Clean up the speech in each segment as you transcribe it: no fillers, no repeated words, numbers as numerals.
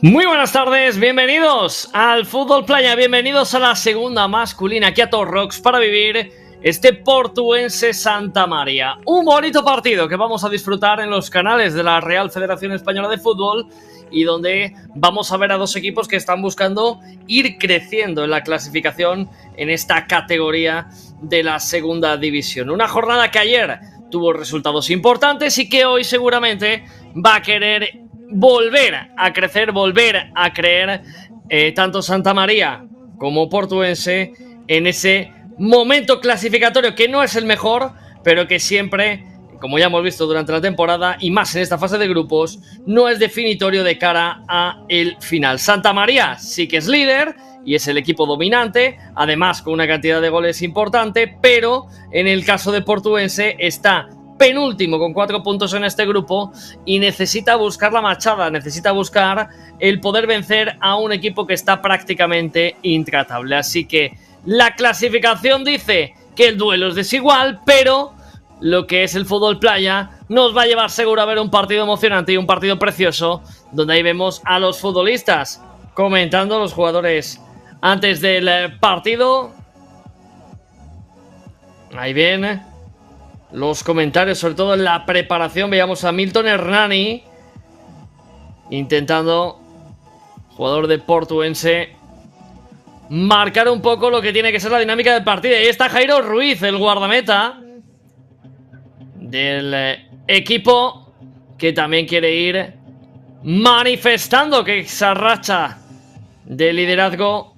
Muy buenas tardes, bienvenidos al Fútbol Playa, bienvenidos a la segunda masculina aquí a Torrox para vivir este Portuense Santa María. Un bonito partido que vamos a disfrutar en los canales de la Real Federación Española de Fútbol y donde vamos a ver a dos equipos que están buscando ir creciendo en la clasificación en esta categoría de la segunda división. Una jornada que ayer tuvo resultados importantes y que hoy seguramente va a querer volver a crecer, volver a creer tanto Santa María como Portuense en ese momento clasificatorio que no es el mejor, pero que siempre, como ya hemos visto durante la temporada y más en esta fase de grupos, no es definitorio de cara a el final. Santa María sí que es líder y es el equipo dominante, además con una cantidad de goles importante, pero en el caso de Portuense está penúltimo con 4 puntos en este grupo y necesita buscar la machada, necesita buscar el poder vencer a un equipo que está prácticamente intratable. Así que la clasificación dice que el duelo es desigual, pero lo que es el fútbol playa nos va a llevar seguro a ver un partido emocionante y un partido precioso, donde ahí vemos a los futbolistas comentando, los jugadores antes del partido. Ahí viene los comentarios, sobre todo en la preparación. Veíamos a Milton Hernani intentando, jugador de Portuense, marcar un poco lo que tiene que ser la dinámica del partido. Y ahí está Jairo Ruiz, el guardameta del equipo, que también quiere ir manifestando que esa racha de liderazgo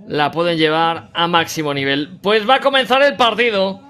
la pueden llevar a máximo nivel. Pues va a comenzar el partido.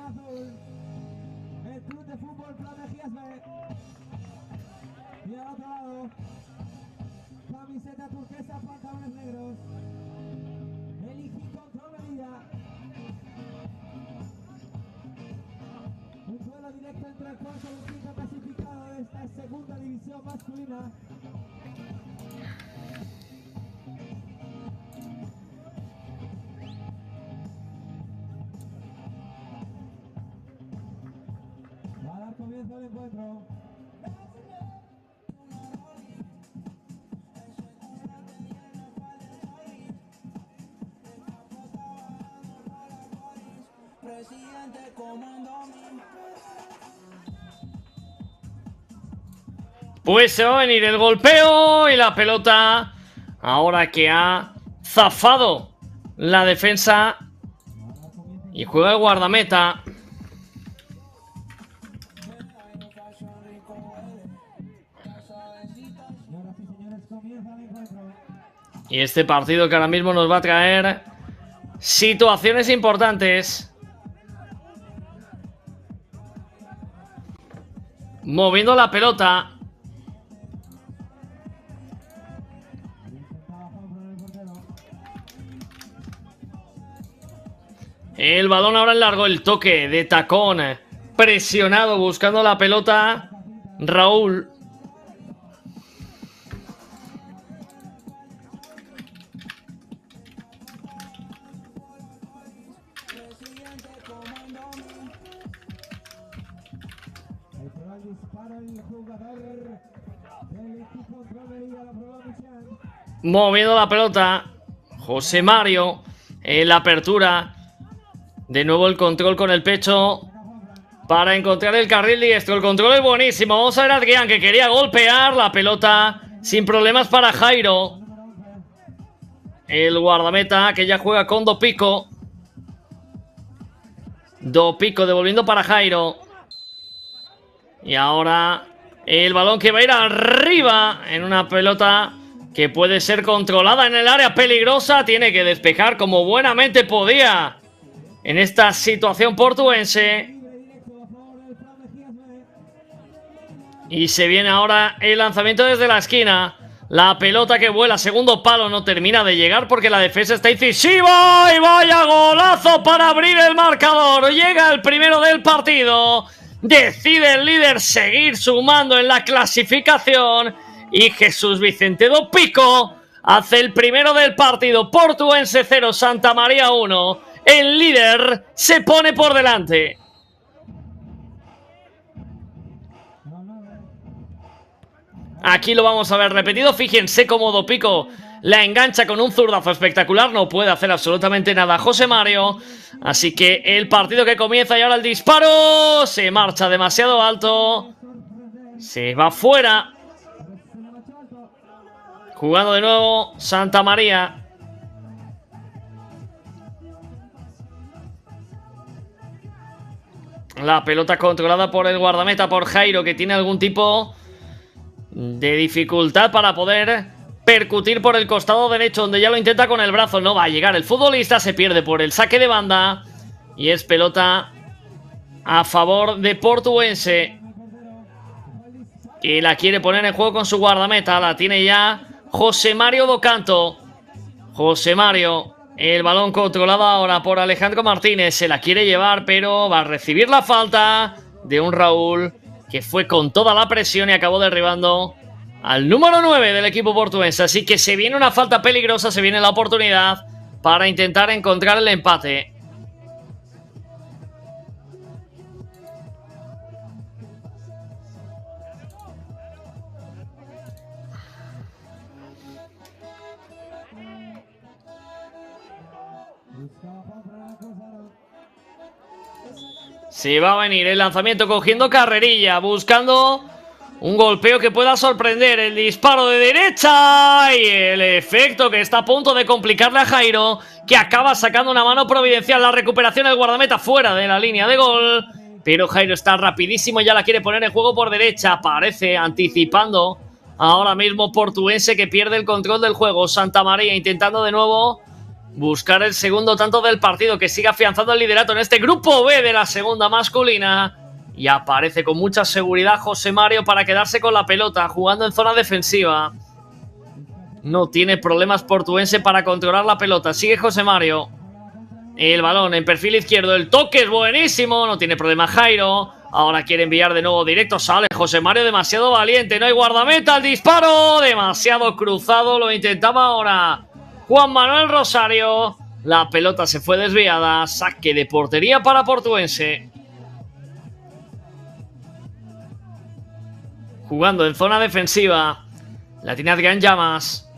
Pues se va a venir el golpeo y la pelota, ahora que ha zafado la defensa y juega el guardameta. Y este partido que ahora mismo nos va a traer situaciones importantes. Moviendo la pelota. El balón ahora en largo, el toque de tacón, presionado, buscando la pelota Raúl. Moviendo la pelota José Mario en la apertura. De nuevo el control con el pecho para encontrar el carril diestro. El control es buenísimo. Vamos a ver a Adrián, que quería golpear la pelota sin problemas para Jairo, el guardameta, que ya juega con Dopico. Dopico devolviendo para Jairo. Y ahora el balón que va a ir arriba en una pelota que puede ser controlada en el área peligrosa. Tiene que despejar como buenamente podía en esta situación portuense. Y se viene ahora el lanzamiento desde la esquina. La pelota que vuela, segundo palo, no termina de llegar porque la defensa está incisiva. Y vaya golazo para abrir el marcador. Llega el primero del partido. Decide el líder seguir sumando en la clasificación. Y Jesús Vicente Dopico hace el primero del partido. Portuense 0, Santa María 1. El líder se pone por delante. Aquí lo vamos a ver repetido. Fíjense cómo Dopico la engancha con un zurdazo espectacular. No puede hacer absolutamente nada José Mario. Así que el partido que comienza y ahora el disparo. Se marcha demasiado alto. Se va fuera. Jugando de nuevo Santa María. La pelota controlada por el guardameta, por Jairo, que tiene algún tipo de dificultad para poder percutir por el costado derecho, donde ya lo intenta con el brazo. No va a llegar el futbolista, se pierde por el saque de banda. Y es pelota a favor de Portuense, que la quiere poner en juego con su guardameta. La tiene ya José Mario Docanto. José Mario, el balón controlado ahora por Alejandro Martínez. Se la quiere llevar, pero va a recibir la falta de un Raúl que fue con toda la presión y acabó derribando al número 9 del equipo portuense. Así que se viene una falta peligrosa, se viene la oportunidad para intentar encontrar el empate. Se va a venir el lanzamiento cogiendo carrerilla, buscando un golpeo que pueda sorprender. El disparo de derecha y el efecto que está a punto de complicarle a Jairo, que acaba sacando una mano providencial. La recuperación del guardameta fuera de la línea de gol, pero Jairo está rapidísimo, ya la quiere poner en juego por derecha. Parece anticipando ahora mismo Portuense, que pierde el control del juego. Santa María intentando de nuevo buscar el segundo tanto del partido, que sigue afianzando el liderato en este grupo B de la segunda masculina. Y aparece con mucha seguridad José Mario para quedarse con la pelota, jugando en zona defensiva. No tiene problemas Portuense para controlar la pelota. Sigue José Mario. El balón en perfil izquierdo. El toque es buenísimo. No tiene problema Jairo. Ahora quiere enviar de nuevo directo. Sale José Mario demasiado valiente. No hay guardameta. El disparo demasiado cruzado. Lo intentaba ahora Juan Manuel Rosario. La pelota se fue desviada. Saque de portería para Portuense. Jugando en zona defensiva. La tiene Adrián Llamas.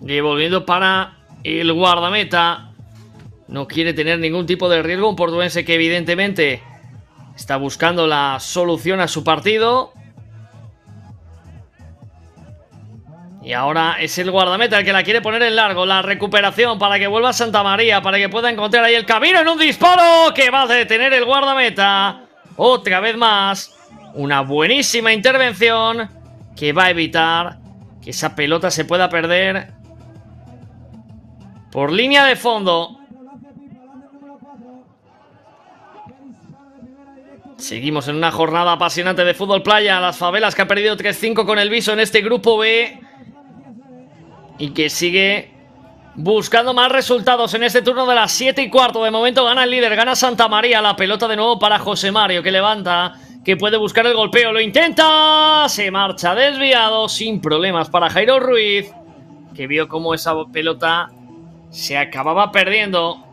Y volviendo para el guardameta. No quiere tener ningún tipo de riesgo. Un portuense que evidentemente está buscando la solución a su partido. Y ahora es el guardameta el que la quiere poner en largo. La recuperación para que vuelva Santa María, para que pueda encontrar ahí el camino en un disparo que va a detener el guardameta. Otra vez más. Una buenísima intervención que va a evitar que esa pelota se pueda perder por línea de fondo. Seguimos en una jornada apasionante de fútbol playa. Las Favelas, que ha perdido 3-5 con el Viso en este grupo B, y que sigue buscando más resultados en este turno de las 7:15. De momento gana el líder, gana Santa María. La pelota de nuevo para José Mario, que levanta, que puede buscar el golpeo. Lo intenta, se marcha desviado sin problemas para Jairo Ruiz, que vio cómo esa pelota se acababa perdiendo.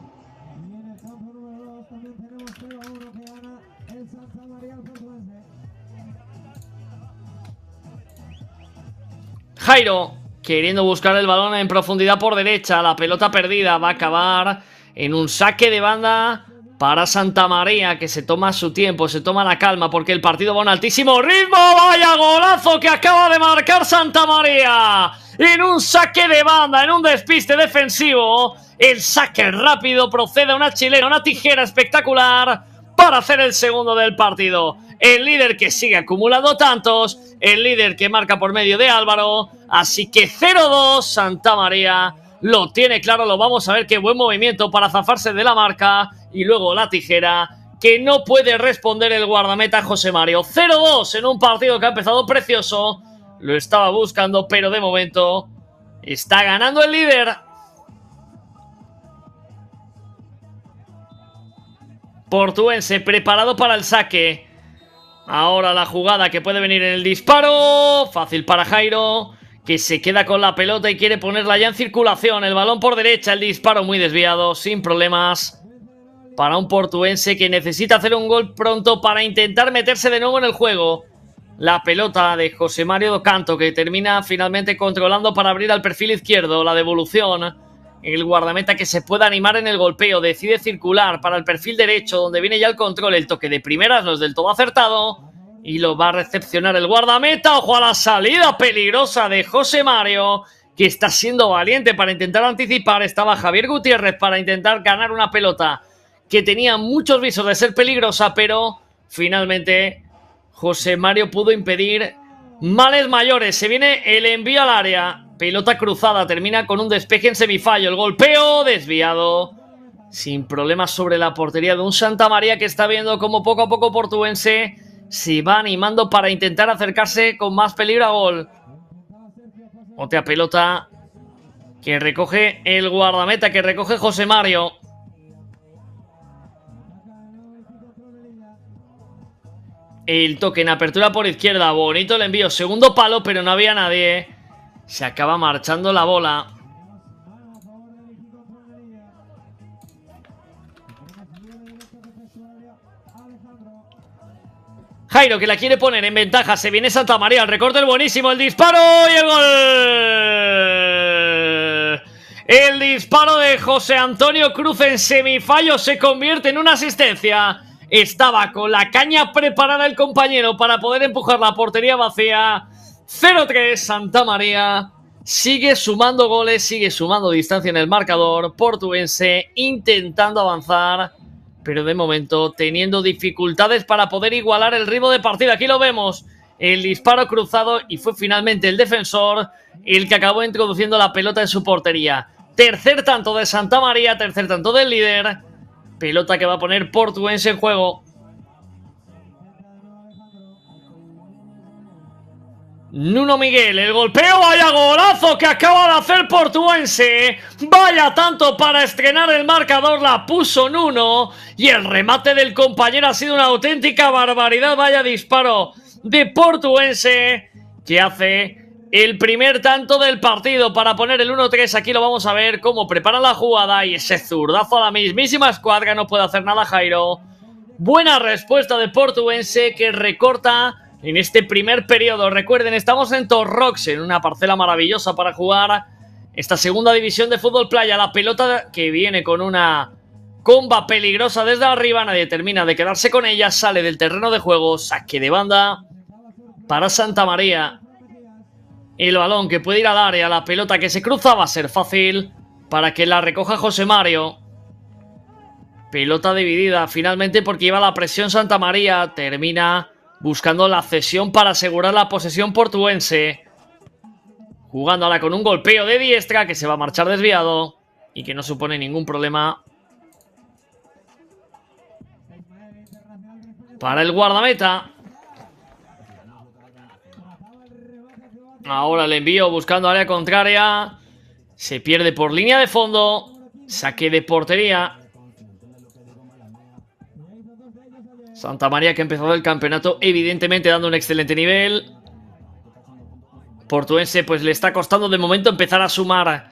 Jairo queriendo buscar el balón en profundidad por derecha. La pelota perdida va a acabar en un saque de banda para Santa María, que se toma su tiempo, se toma la calma, porque el partido va a un altísimo ritmo. ¡Vaya golazo que acaba de marcar Santa María! En un saque de banda, en un despiste defensivo. El saque rápido procede a una chilena, una tijera espectacular para hacer el segundo del partido. El líder que sigue acumulando tantos, el líder que marca por medio de Álvaro. Así que 0-2, Santa María lo tiene claro. Lo vamos a ver, qué buen movimiento para zafarse de la marca. Y luego la tijera, que no puede responder el guardameta José Mario. 0-2 en un partido que ha empezado precioso. Lo estaba buscando, pero de momento está ganando el líder. Portuense preparado para el saque. Ahora la jugada que puede venir en el disparo. Fácil para Jairo, que se queda con la pelota y quiere ponerla ya en circulación. El balón por derecha, el disparo muy desviado, sin problemas para un portuense que necesita hacer un gol pronto para intentar meterse de nuevo en el juego. La pelota de José Mario do Canto, que termina finalmente controlando para abrir al perfil izquierdo. La devolución. El guardameta que se puede animar en el golpeo. Decide circular para el perfil derecho, donde viene ya el control. El toque de primeras no es del todo acertado. Y lo va a recepcionar el guardameta. Ojo a la salida peligrosa de José Mario, que está siendo valiente para intentar anticipar. Estaba Javier Gutiérrez para intentar ganar una pelota que tenía muchos visos de ser peligrosa, pero finalmente José Mario pudo impedir males mayores. Se viene el envío al área. Pelota cruzada, termina con un despeje en semifallo. El golpeo desviado sin problemas sobre la portería de un Santamaría que está viendo como poco a poco Portuense se va animando para intentar acercarse con más peligro a gol. Otra pelota que recoge el guardameta, que recoge José Mario. El toque en apertura por izquierda. Bonito el envío. Segundo palo, pero no había nadie. Se acaba marchando la bola. Jairo, que la quiere poner en ventaja. Se viene Santamaría. El recorte, el buenísimo. El disparo y el gol. El disparo de José Antonio Cruz en semifallo se convierte en una asistencia. Estaba con la caña preparada el compañero para poder empujar la portería vacía. 0-3, Santamaría sigue sumando goles, sigue sumando distancia en el marcador. Portuense intentando avanzar, pero de momento teniendo dificultades para poder igualar el ritmo de partida. Aquí lo vemos, el disparo cruzado, y fue finalmente el defensor el que acabó introduciendo la pelota en su portería. Tercer tanto de Santamaría, tercer tanto del líder. Pelota que va a poner Portuense en juego. Nuno Miguel, el golpeo, vaya golazo que acaba de hacer Portuense. Vaya tanto para estrenar el marcador, la puso Nuno. Y el remate del compañero ha sido una auténtica barbaridad. Vaya disparo de Portuense que hace el primer tanto del partido para poner el 1-3. Aquí lo vamos a ver cómo prepara la jugada. Y ese zurdazo a la mismísima escuadra, no puede hacer nada Jairo. Buena respuesta de Portuense que recorta en este primer periodo. Recuerden, estamos en Torrox, en una parcela maravillosa para jugar esta segunda división de fútbol playa. La pelota que viene con una comba peligrosa desde arriba. Nadie termina de quedarse con ella. Sale del terreno de juego. Saque de banda para Santamaría. El balón que puede ir al área. La pelota que se cruza va a ser fácil para que la recoja José Mario. Pelota dividida finalmente porque lleva la presión Santamaría. Termina buscando la cesión para asegurar la posesión portuense. Jugando ahora con un golpeo de diestra que se va a marchar desviado y que no supone ningún problema para el guardameta. Ahora el envío buscando área contraria. Se pierde por línea de fondo. Saque de portería. Santamaría que ha empezado el campeonato evidentemente dando un excelente nivel. Portuense pues le está costando de momento empezar a sumar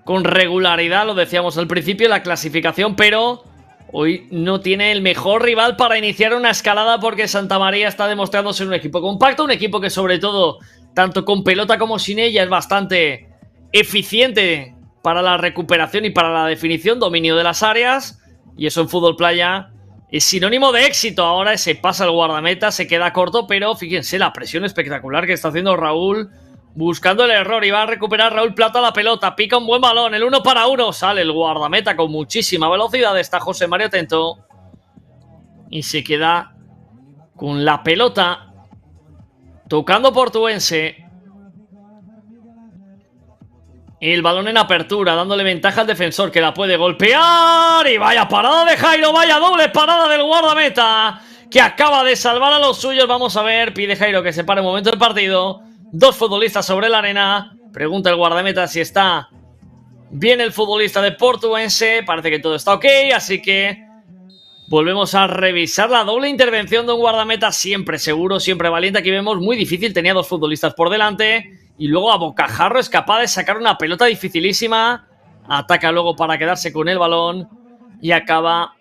con regularidad, lo decíamos al principio, la clasificación, pero hoy no tiene el mejor rival para iniciar una escalada porque Santamaría está demostrando ser un equipo compacto, un equipo que sobre todo, tanto con pelota como sin ella, es bastante eficiente para la recuperación y para la definición, dominio de las áreas, y eso en fútbol playa es sinónimo de éxito. Ahora se pasa el guardameta, se queda corto, pero fíjense la presión espectacular que está haciendo Raúl, buscando el error, y va a recuperar Raúl Plata la pelota, pica un buen balón, el 1 para 1, sale el guardameta con muchísima velocidad, está José Mario atento, y se queda con la pelota, tocando Portuense. El balón en apertura, dándole ventaja al defensor que la puede golpear. Y vaya parada de Jairo, vaya doble parada del guardameta que acaba de salvar a los suyos. Vamos a ver, pide Jairo que se pare un momento el partido. Dos futbolistas sobre la arena. Pregunta el guardameta si está bien el futbolista de Portuense. Parece que todo está ok, así que volvemos a revisar la doble intervención de un guardameta siempre seguro, siempre valiente. Aquí vemos muy difícil, tenía dos futbolistas por delante. Y luego a bocajarro es capaz de sacar una pelota dificilísima. Ataca luego para quedarse con el balón. Y acaba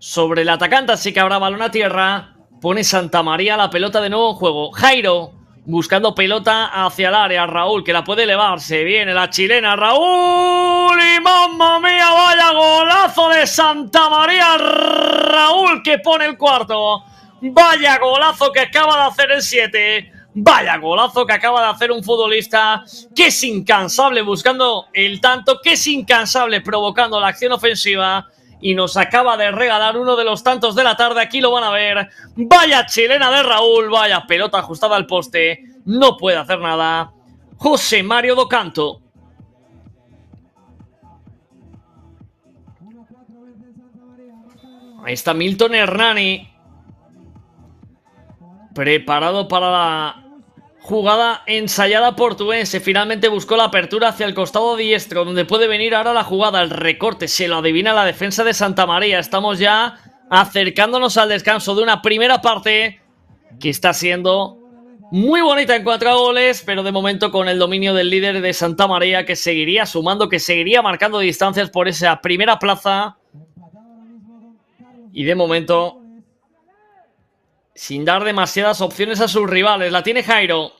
sobre el atacante, así que habrá balón a tierra. Pone Santa María la pelota de nuevo en juego. Jairo buscando pelota hacia el área. Raúl que la puede elevar. Se viene la chilena. Raúl y mamma mía, vaya golazo de Santa María. Raúl que pone el cuarto. Vaya golazo que acaba de hacer el 7. Vaya golazo que acaba de hacer un futbolista que es incansable buscando el tanto, que es incansable provocando la acción ofensiva. Y nos acaba de regalar uno de los tantos de la tarde. Aquí lo van a ver. Vaya chilena de Raúl. Vaya pelota ajustada al poste. No puede hacer nada José Mario Docanto. Ahí está Milton Hernani, preparado para la jugada ensayada portuense. Finalmente buscó la apertura hacia el costado diestro, donde puede venir ahora la jugada. El recorte se lo adivina la defensa de Santa María. Estamos ya acercándonos al descanso de una primera parte que está siendo muy bonita en cuanto a goles, pero de momento con el dominio del líder de Santa María, que seguiría sumando, que seguiría marcando distancias por esa primera plaza. Y de momento sin dar demasiadas opciones a sus rivales. La tiene Jairo.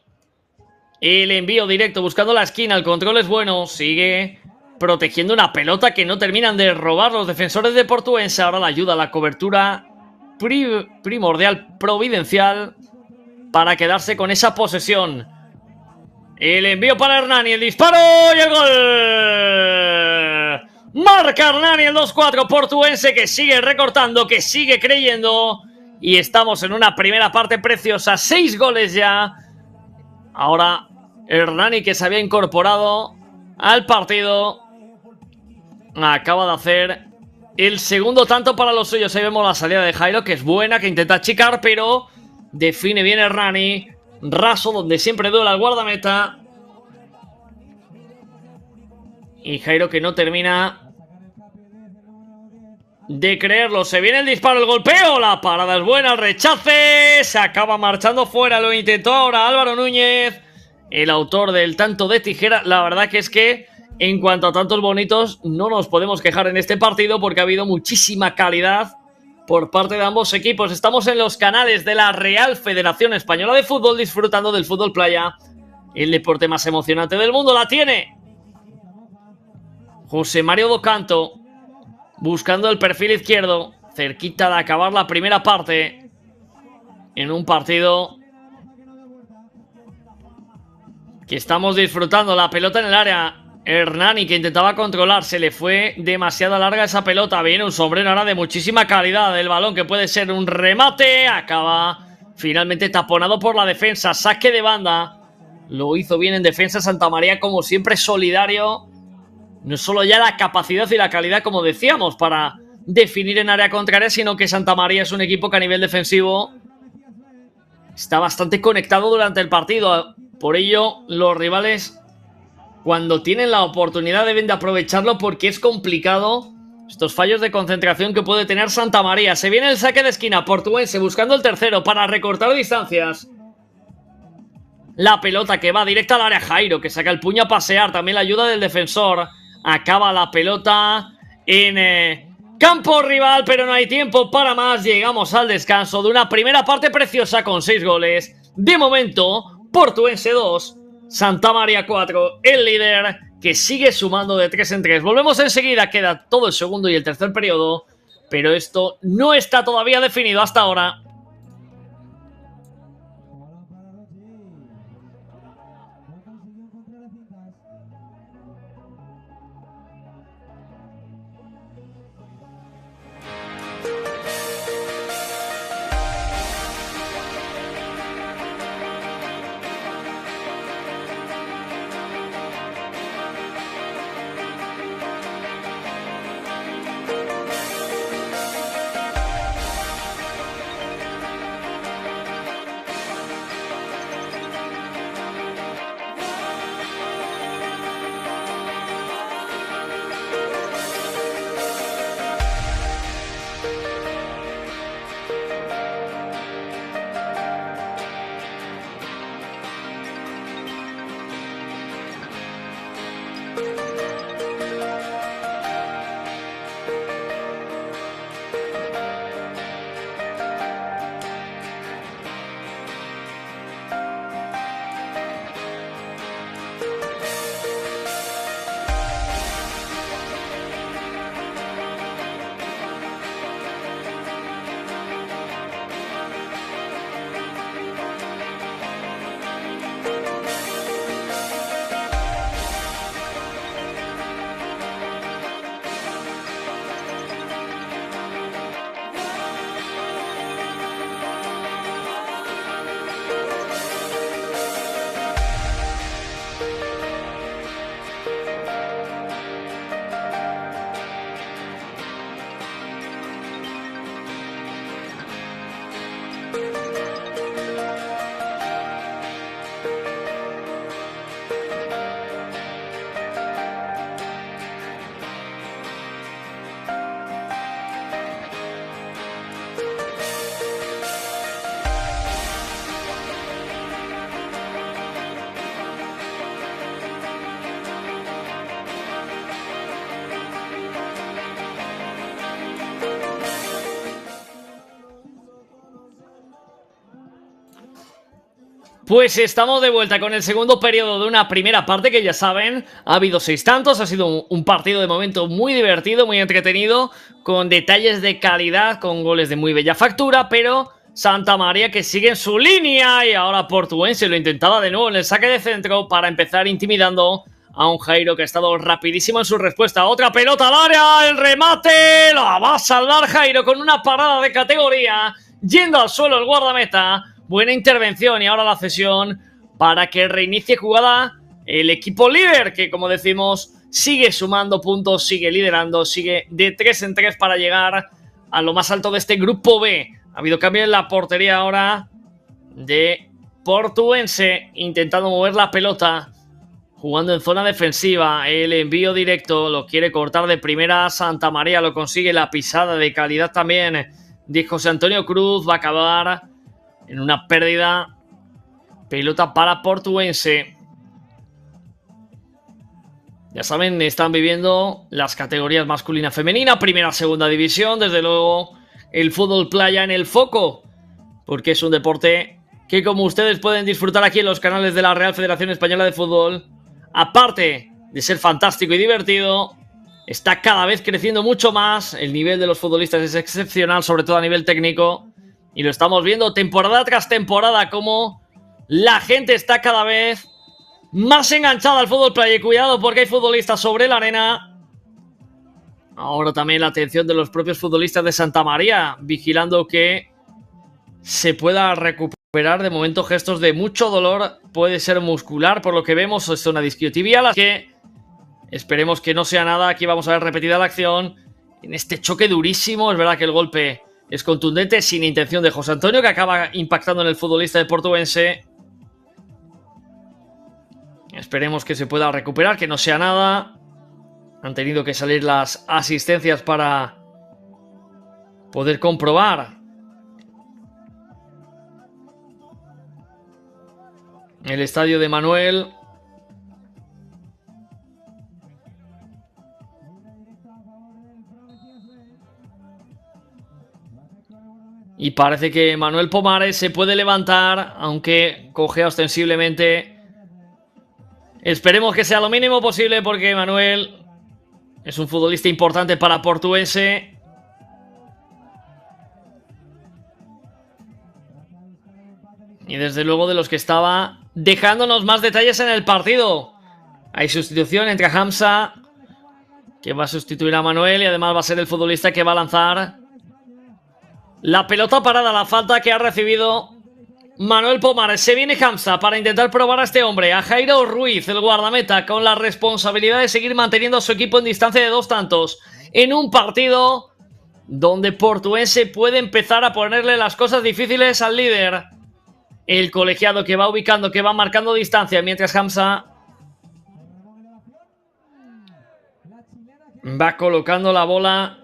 El envío directo buscando la esquina. El control es bueno. Sigue protegiendo una pelota que no terminan de robar los defensores de Portuense. Ahora la ayuda, la cobertura primordial, providencial, para quedarse con esa posesión. El envío para Hernani. El disparo y el gol. Marca Hernani el 2-4. Portuense que sigue recortando, que sigue creyendo. Y estamos en una primera parte preciosa. 6 goles ya. Ahora Hernani, que se había incorporado al partido, acaba de hacer el segundo tanto para los suyos. Ahí vemos la salida de Jairo, que es buena, que intenta achicar, pero define bien Hernani. Raso, donde siempre duela el guardameta. Y Jairo que no termina de creerlo. Se viene el disparo, el golpeo. La parada es buena, el rechace. Se acaba marchando fuera. Lo intentó ahora Álvaro Núñez, el autor del tanto de tijera. La verdad que es que en cuanto a tantos bonitos no nos podemos quejar en este partido, porque ha habido muchísima calidad por parte de ambos equipos. Estamos en los canales de la Real Federación Española de Fútbol, disfrutando del fútbol playa, el deporte más emocionante del mundo. La tiene José Mario Docanto, buscando el perfil izquierdo, cerquita de acabar la primera parte, en un partido que estamos disfrutando. La pelota en el área. Hernani, que intentaba controlar, se le fue demasiado larga esa pelota. Viene un sombrero ahora de muchísima calidad. El balón que puede ser un remate. Acaba finalmente taponado por la defensa. Saque de banda. Lo hizo bien en defensa Santa María, como siempre solidario. No solo ya la capacidad y la calidad, como decíamos, para definir en área contraria, sino que Santa María es un equipo que a nivel defensivo está bastante conectado durante el partido. Por ello, los rivales, cuando tienen la oportunidad, deben de aprovecharlo, porque es complicado estos fallos de concentración que puede tener Santa María. Se viene el saque de esquina. Portuense buscando el tercero para recortar distancias. La pelota que va directa al área. Jairo, que saca el puño a pasear. También la ayuda del defensor. Acaba la pelota en campo rival, pero no hay tiempo para más. Llegamos al descanso de una primera parte preciosa con 6 goles. De momento, Portuense 2, Santa María 4, el líder, que sigue sumando de 3 en 3. Volvemos enseguida, queda todo el segundo y el tercer periodo, pero esto no está todavía definido hasta ahora. Pues estamos de vuelta con el segundo periodo de una primera parte que ya saben, ha habido 6 tantos, ha sido un partido de momento muy divertido, muy entretenido, con detalles de calidad, con goles de muy bella factura, pero Santa María que sigue en su línea y ahora Portuense lo intentaba de nuevo en el saque de centro para empezar intimidando a un Jairo que ha estado rapidísimo en su respuesta. Otra pelota al área, el remate, la va a salvar Jairo con una parada de categoría, yendo al suelo el guardameta. Buena intervención y ahora la cesión para que reinicie jugada el equipo líder, que como decimos sigue sumando puntos, sigue liderando, sigue de 3 en 3 para llegar a lo más alto de este grupo B. Ha habido cambio en la portería ahora de Portuense, intentando mover la pelota, jugando en zona defensiva. El envío directo lo quiere cortar de primera Santa María, lo consigue. La pisada de calidad también de José Antonio Cruz va a acabar en una pérdida. Pelota para Portuense. Ya saben, están viviendo las categorías masculina y femenina, primera, segunda división. Desde luego el fútbol playa en el foco, porque es un deporte que, como ustedes pueden disfrutar aquí en los canales de la Real Federación Española de Fútbol, aparte de ser fantástico y divertido, está cada vez creciendo mucho más. El nivel de los futbolistas es excepcional, sobre todo a nivel técnico, y lo estamos viendo temporada tras temporada, como la gente está cada vez más enganchada al fútbol playa. Y cuidado, porque hay futbolistas sobre la arena. Ahora también la atención de los propios futbolistas de Santa María, vigilando que se pueda recuperar. De momento gestos de mucho dolor, puede ser muscular por lo que vemos, es una disquiotibial, así que esperemos que no sea nada. Aquí vamos a ver repetida la acción en este choque durísimo. Es verdad que el golpe es contundente, sin intención de José Antonio, que acaba impactando en el futbolista de Portuense. Esperemos que se pueda recuperar, que no sea nada. Han tenido que salir las asistencias para poder comprobar el estadio de Manuel. Y parece que Manuel Pomares se puede levantar, aunque cojea ostensiblemente. Esperemos que sea lo mínimo posible, porque Manuel es un futbolista importante para Portuense. Y desde luego de los que estaba dejándonos más detalles en el partido. Hay sustitución entre Hamza, que va a sustituir a Manuel, y además va a ser el futbolista que va a lanzar la pelota parada, la falta que ha recibido Manuel Pomares. Se viene Hamza para intentar probar a este hombre, a Jairo Ruiz, el guardameta, con la responsabilidad de seguir manteniendo a su equipo en distancia de 2 tantos. En un partido donde Portuense puede empezar a ponerle las cosas difíciles al líder. El colegiado que va ubicando, que va marcando distancia, mientras Hamza va colocando la bola.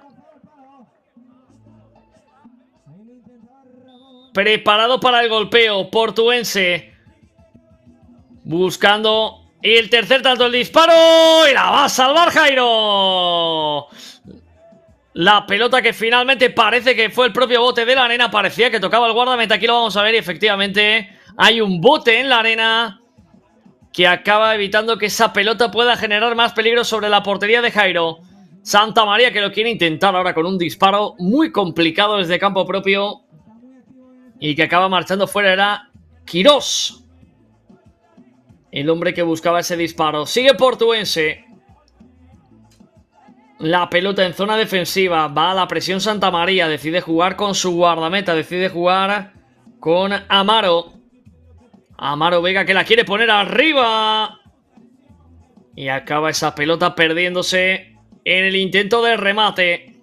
Preparado para el golpeo, Portuense buscando el tercer tanto, el disparo, y la va a salvar Jairo. La pelota que finalmente parece que fue el propio bote de la arena, parecía que tocaba el guardameta. Aquí lo vamos a ver y efectivamente hay un bote en la arena que acaba evitando que esa pelota pueda generar más peligro sobre la portería de Jairo. Santa María, que lo quiere intentar ahora con un disparo muy complicado desde campo propio, y que acaba marchando fuera. Era Quirós, el hombre que buscaba ese disparo. Sigue Portuense. La pelota en zona defensiva. Va a la presión Santa María. Decide jugar con su guardameta. Decide jugar con Amaro. Amaro Vega, que la quiere poner arriba. Y acaba esa pelota perdiéndose en el intento de remate.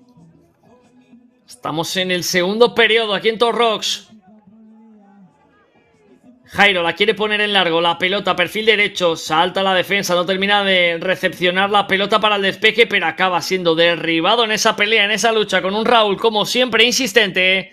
Estamos en el segundo periodo aquí en Torrox. Jairo la quiere poner en largo, la pelota, perfil derecho, salta la defensa, no termina de recepcionar la pelota para el despeje, pero acaba siendo derribado en esa pelea, en esa lucha, con un Raúl, como siempre, insistente.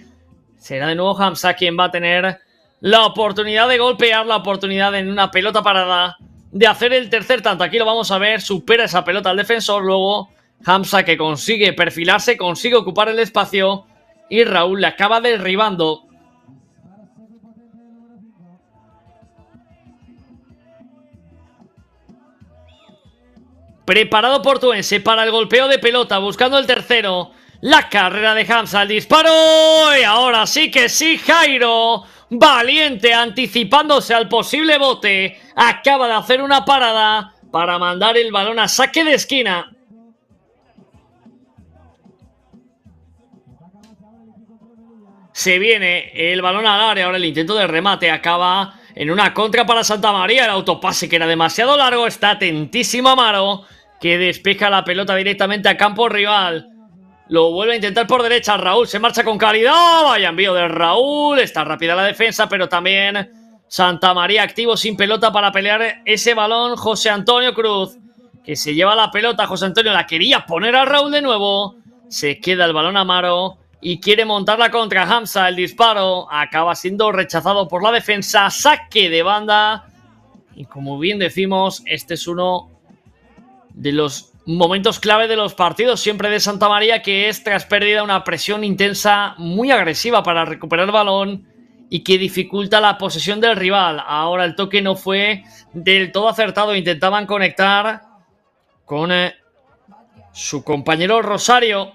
Será de nuevo Hamza quien va a tener la oportunidad de golpear, la oportunidad en una pelota parada de hacer el tercer tanto. Aquí lo vamos a ver, supera esa pelota al defensor, luego Hamza, que consigue perfilarse, consigue ocupar el espacio, y Raúl le acaba derribando. Preparado Portuense para el golpeo de pelota, buscando el tercero. La carrera de Hamza, el disparo. Y ahora sí que sí, Jairo. Valiente, anticipándose al posible bote. Acaba de hacer una parada para mandar el balón a saque de esquina. Se viene el balón al área. Ahora el intento de remate acaba en una contra para Santa María. El autopase que era demasiado largo. Está atentísimo Amaro, que despeja la pelota directamente a campo rival. Lo vuelve a intentar por derecha. Raúl se marcha con calidad. Vaya envío de Raúl. Está rápida la defensa, pero también Santa María activo sin pelota para pelear ese balón. José Antonio Cruz, que se lleva la pelota. José Antonio la quería poner a Raúl de nuevo. Se queda el balón Amaro y quiere montarla contra Hamza. El disparo acaba siendo rechazado por la defensa. Saque de banda. Y como bien decimos, este es uno de los momentos clave de los partidos siempre de Santa María, que es tras pérdida una presión intensa muy agresiva para recuperar el balón y que dificulta la posesión del rival. Ahora el toque no fue del todo acertado. Intentaban conectar con su compañero Rosario.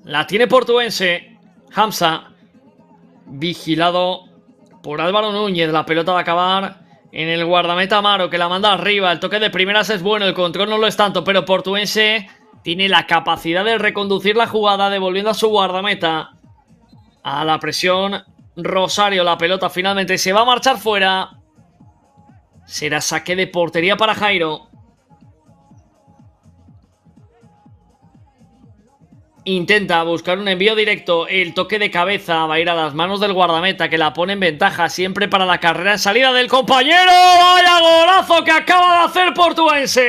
La tiene Portuense. Hamza, vigilado por Álvaro Núñez. La pelota va a acabar en el guardameta Amaro, que la manda arriba. El toque de primeras es bueno, el control no lo es tanto, pero Portuense tiene la capacidad de reconducir la jugada, devolviendo a su guardameta. A la presión Rosario, la pelota finalmente se va a marchar fuera. Será saque de portería para Jairo. Intenta buscar un envío directo. El toque de cabeza va a ir a las manos del guardameta, que la pone en ventaja siempre para la carrera en salida del compañero. ¡Vaya golazo que acaba de hacer Portuense!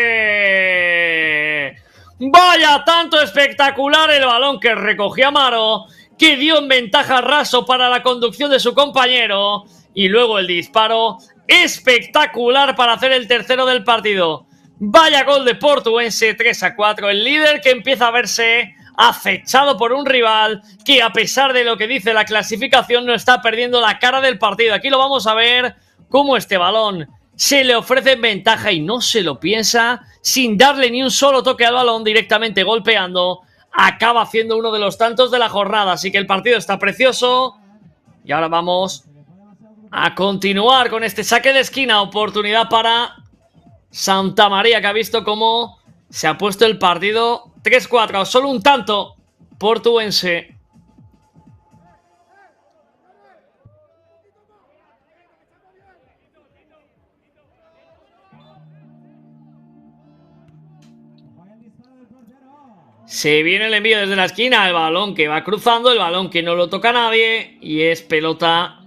¡Vaya tanto espectacular el balón que recogía Amaro, que dio en ventaja Raso para la conducción de su compañero! Y luego el disparo espectacular para hacer el tercero del partido. Vaya gol de Portuense, 3-4. El líder que empieza a verse acechado por un rival que, a pesar de lo que dice la clasificación, no está perdiendo la cara del partido. Aquí lo vamos a ver, cómo este balón se le ofrece en ventaja y no se lo piensa, sin darle ni un solo toque al balón, directamente golpeando. Acaba haciendo uno de los tantos de la jornada. Así que el partido está precioso. Y ahora vamos a continuar con este saque de esquina. Oportunidad para Santa María, que ha visto cómo se ha puesto el partido 3-4, solo un tanto Portuense. Se viene el envío desde la esquina, el balón que va cruzando, el balón que no lo toca nadie y es pelota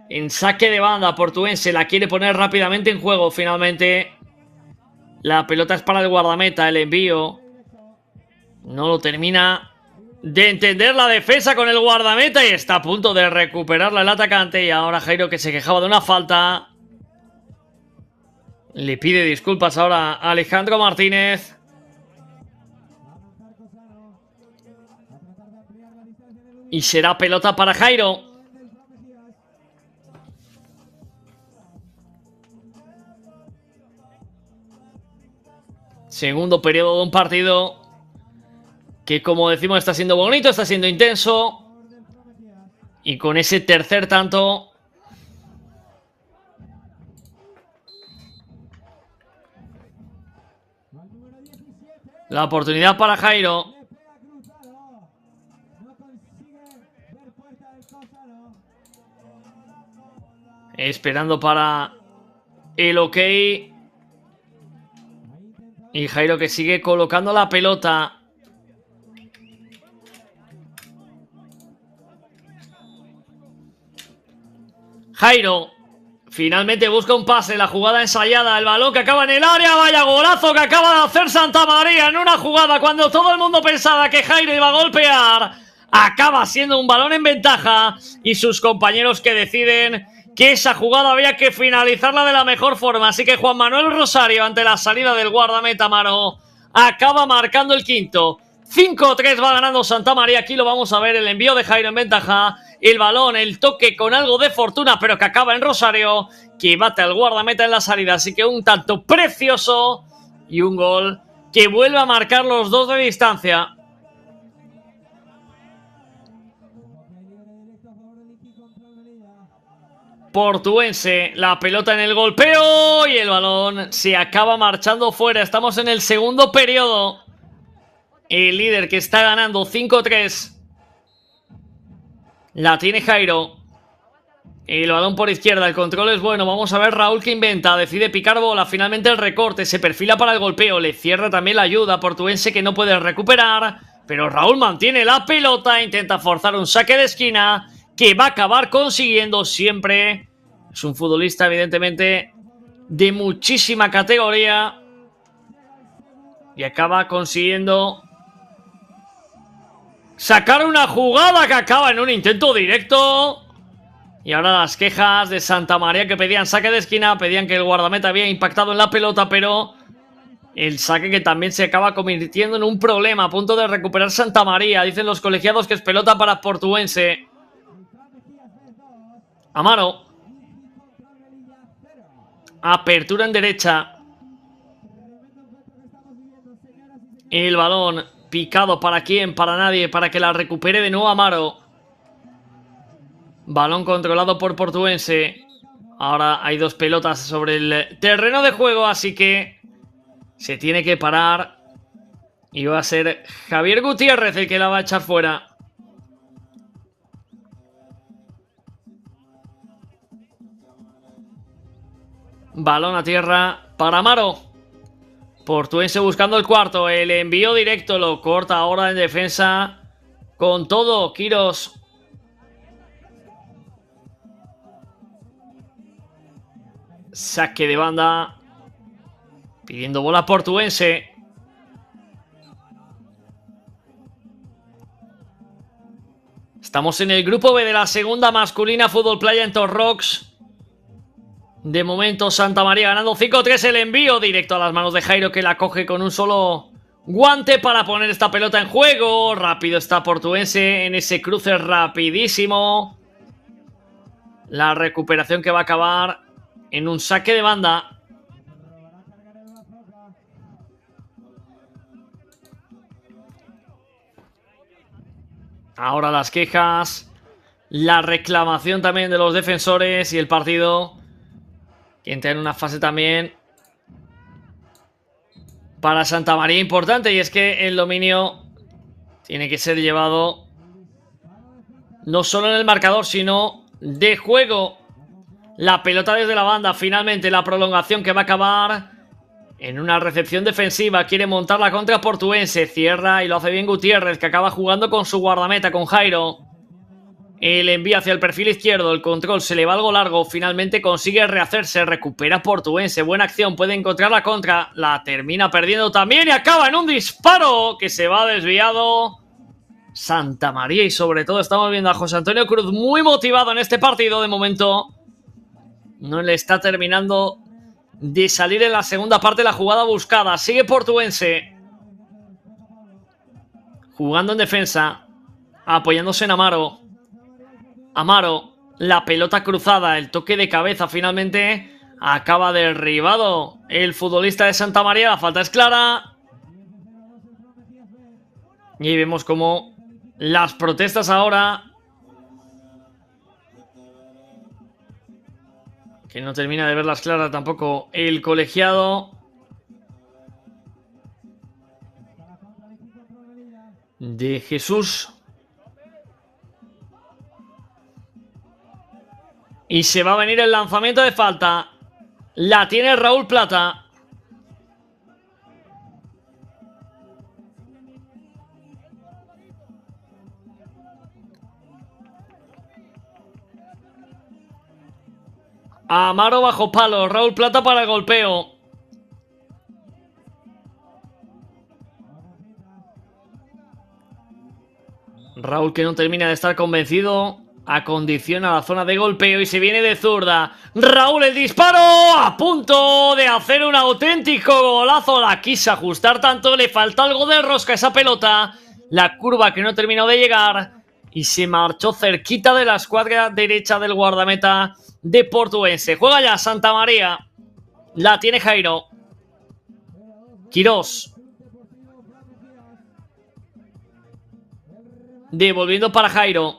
en saque de banda. Portuense la quiere poner rápidamente en juego. Finalmente la pelota es para el guardameta, el envío no lo termina de entender la defensa con el guardameta y está a punto de recuperarla el atacante. Y ahora Jairo, que se quejaba de una falta, le pide disculpas ahora a Alejandro Martínez. Y será pelota para Jairo. Segundo periodo de un partido que, como decimos, está siendo bonito, está siendo intenso. Y con ese tercer tanto, la oportunidad para Jairo. Esperando para el ok. Y Jairo, que sigue colocando la pelota. Jairo finalmente busca un pase, la jugada ensayada, el balón que acaba en el área. Vaya golazo que acaba de hacer Santa María en una jugada cuando todo el mundo pensaba que Jairo iba a golpear. Acaba siendo un balón en ventaja y sus compañeros que deciden que esa jugada había que finalizarla de la mejor forma. Así que Juan Manuel Rosario, ante la salida del guardameta Amaro, acaba marcando el quinto. 5-3 va ganando Santa María. Aquí lo vamos a ver, el envío de Jairo en ventaja. el balón, el toque con algo de fortuna, pero que acaba en Rosario, que bate al guardameta en la salida. Así que un tanto precioso y un gol que vuelve a marcar los dos de distancia. Portuense, la pelota en el golpeo y el balón se acaba marchando fuera. Estamos en el segundo periodo. El líder que está ganando 5-3. La tiene Jairo. El balón por izquierda, el control es bueno. Vamos a ver Raúl que inventa, decide picar bola. Finalmente el recorte, se perfila para el golpeo. Le cierra también la ayuda, Portuense que no puede recuperar. Pero Raúl mantiene la pelota, intenta forzar un saque de esquina que va a acabar consiguiendo siempre. Es un futbolista evidentemente de muchísima categoría. Y acaba consiguiendo sacar una jugada que acaba en un intento directo. Y ahora las quejas de Santamaría que pedían saque de esquina, pedían que el guardameta había impactado en la pelota, pero el saque que también se acaba convirtiendo en un problema. A punto de recuperar Santamaría. Dicen los colegiados que es pelota para Portuense. Amaro. Apertura en derecha. El balón picado para quién, para nadie, para que la recupere de nuevo Amaro. Balón controlado por Portuense. Ahora hay dos pelotas sobre el terreno de juego, así que se tiene que parar. Y va a ser Javier Gutiérrez el que la va a echar fuera. Balón a tierra para Amaro. Portuense buscando el cuarto. El envío directo lo corta ahora en defensa. Con todo, Quirós. Saque de banda. Pidiendo bola Portuense. Estamos en el grupo B de la segunda masculina Fútbol Playa en Torrox. De momento Santamaría ganando 5-3, el envío directo a las manos de Jairo que la coge con un solo guante para poner esta pelota en juego. Rápido está Portuense en ese cruce rapidísimo. La recuperación que va a acabar en un saque de banda. Ahora las quejas, la reclamación también de los defensores y el partido que entra en una fase también para Santamaría importante, y es que el dominio tiene que ser llevado no solo en el marcador, sino de juego. La pelota desde la banda, finalmente la prolongación que va a acabar en una recepción defensiva. Quiere montar la contra Portuense, cierra y lo hace bien Gutiérrez, que acaba jugando con su guardameta, con Jairo. El envío hacia el perfil izquierdo, el control se le va algo largo, finalmente consigue rehacerse, recupera Portuense, buena acción, puede encontrar la contra, la termina perdiendo también y acaba en un disparo que se va desviado. Santamaría, y sobre todo estamos viendo a José Antonio Cruz muy motivado en este partido. De momento no le está terminando de salir en la segunda parte la jugada buscada. Sigue Portuense jugando en defensa, apoyándose en Amaro. Amaro, la pelota cruzada, el toque de cabeza finalmente acaba derribado el futbolista de Santamaría. La falta es clara. Y vemos como las protestas ahora, que no termina de verlas claras tampoco el colegiado de Jesús. Y se va a venir el lanzamiento de falta. La tiene Raúl Plata. Amaro bajo palo. Raúl Plata para el golpeo. Raúl que no termina de estar convencido. Acondiciona la zona de golpeo y se viene de zurda. Raúl, el disparo, a punto de hacer un auténtico golazo. La quiso ajustar tanto, le falta algo de rosca a esa pelota. La curva que no terminó de llegar. y se marchó cerquita de la escuadra derecha del guardameta de Portuense. Juega ya Santamaría. La tiene Jairo. Quirós. Devolviendo para Jairo.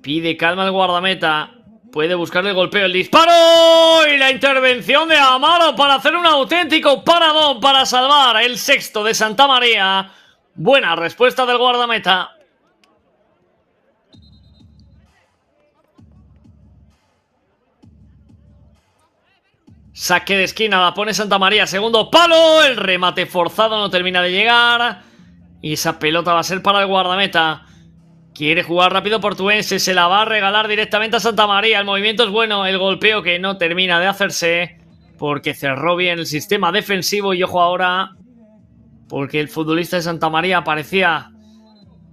Pide calma el guardameta. Puede buscarle el golpeo, el disparo y la intervención de Amaro para hacer un auténtico paradón para salvar el sexto de Santamaría. Buena respuesta del guardameta. Saque de esquina, la pone Santamaría. Segundo palo, el remate forzado no termina de llegar. Y esa pelota va a ser para el guardameta. Quiere jugar rápido Portuense, se la va a regalar directamente a Santamaría. El movimiento es bueno, el golpeo que no termina de hacerse porque cerró bien el sistema defensivo. Y ojo ahora, porque el futbolista de Santamaría parecía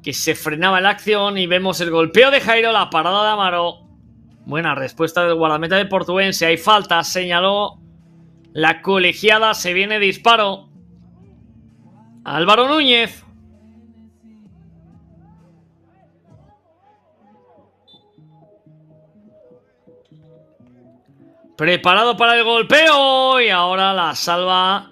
que se frenaba la acción. Y vemos el golpeo de Jairo, la parada de Amaro. Buena respuesta del guardameta de Portuense. Hay falta, señaló la colegiada. Se viene disparo. Álvaro Núñez. Preparado para el golpeo. Y ahora la salva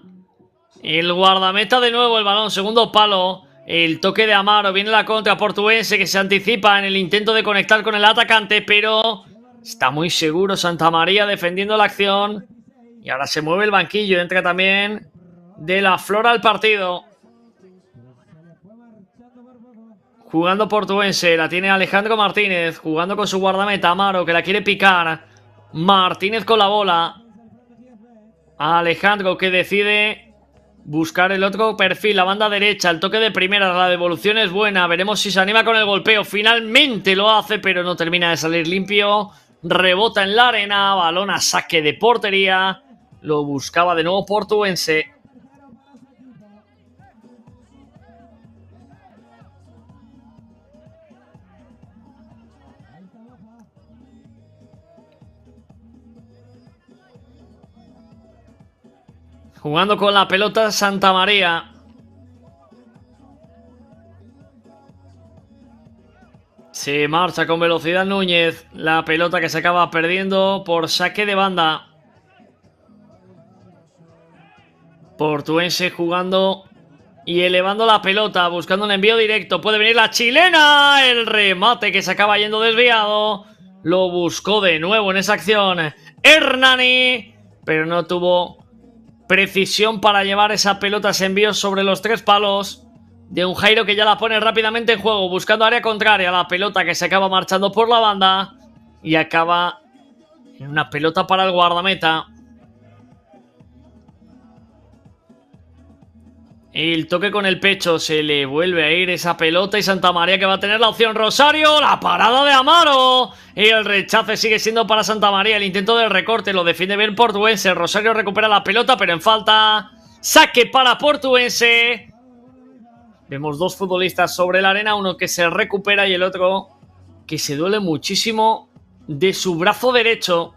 el guardameta de nuevo. El balón, segundo palo. El toque de Amaro. Viene la contra Portuense que se anticipa en el intento de conectar con el atacante. Pero está muy seguro Santamaría defendiendo la acción. Y ahora se mueve el banquillo. Entra también De la Flor al partido. Jugando Portuense. La tiene Alejandro Martínez. Jugando con su guardameta Amaro que la quiere picar. Martínez con la bola. Alejandro que decide buscar el otro perfil, la banda derecha. El toque de primera, la devolución es buena. Veremos si se anima con el golpeo. Finalmente lo hace, pero no termina de salir limpio. Rebota en la arena. Balón a saque de portería. Lo buscaba de nuevo Portuense. Jugando con la pelota Santamaría. Se marcha con velocidad Núñez. La pelota que se acaba perdiendo por saque de banda. Portuense jugando y elevando la pelota. Buscando un envío directo. Puede venir la chilena. El remate que se acaba yendo desviado. Lo buscó de nuevo en esa acción Hernani. Pero no tuvo precisión para llevar esa pelota, ese envío sobre los tres palos de un Jairo que ya la pone rápidamente en juego, buscando área contraria. La pelota que se acaba marchando por la banda y acaba en una pelota para el guardameta. El toque con el pecho, se le vuelve a ir esa pelota y Santamaría que va a tener la opción. Rosario, la parada de Amaro y el rechace sigue siendo para Santamaría. El intento del recorte lo defiende bien Portuense. Rosario recupera la pelota pero en falta. Saque para Portuense. Vemos dos futbolistas sobre la arena, uno que se recupera y el otro que se duele muchísimo de su brazo derecho.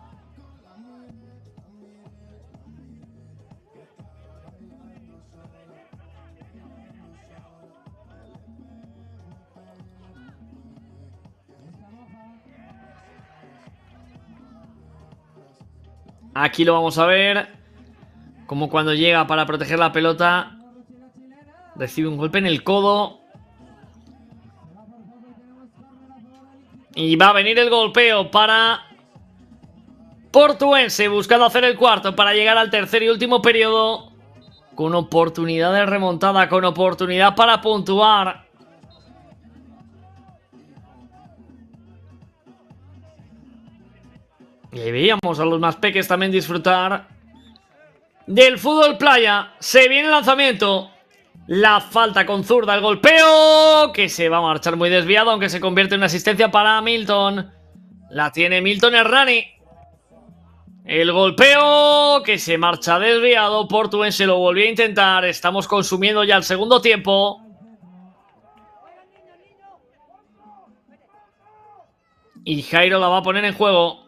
Aquí lo vamos a ver. Como cuando llega para proteger la pelota recibe un golpe en el codo. Y va a venir el golpeo para Portuense, buscando hacer el cuarto para llegar al tercer y último periodo. Con oportunidad de remontada, con oportunidad para puntuar. Y ahí veíamos a los más peques también disfrutar del fútbol playa. Se viene el lanzamiento. La falta con zurda, el golpeo que se va a marchar muy desviado, aunque se convierte en una asistencia para Milton. La tiene Milton Hernani. El golpeo que se marcha desviado. Portuense lo volvió a intentar. Estamos consumiendo ya el segundo tiempo. Y Jairo la va a poner en juego.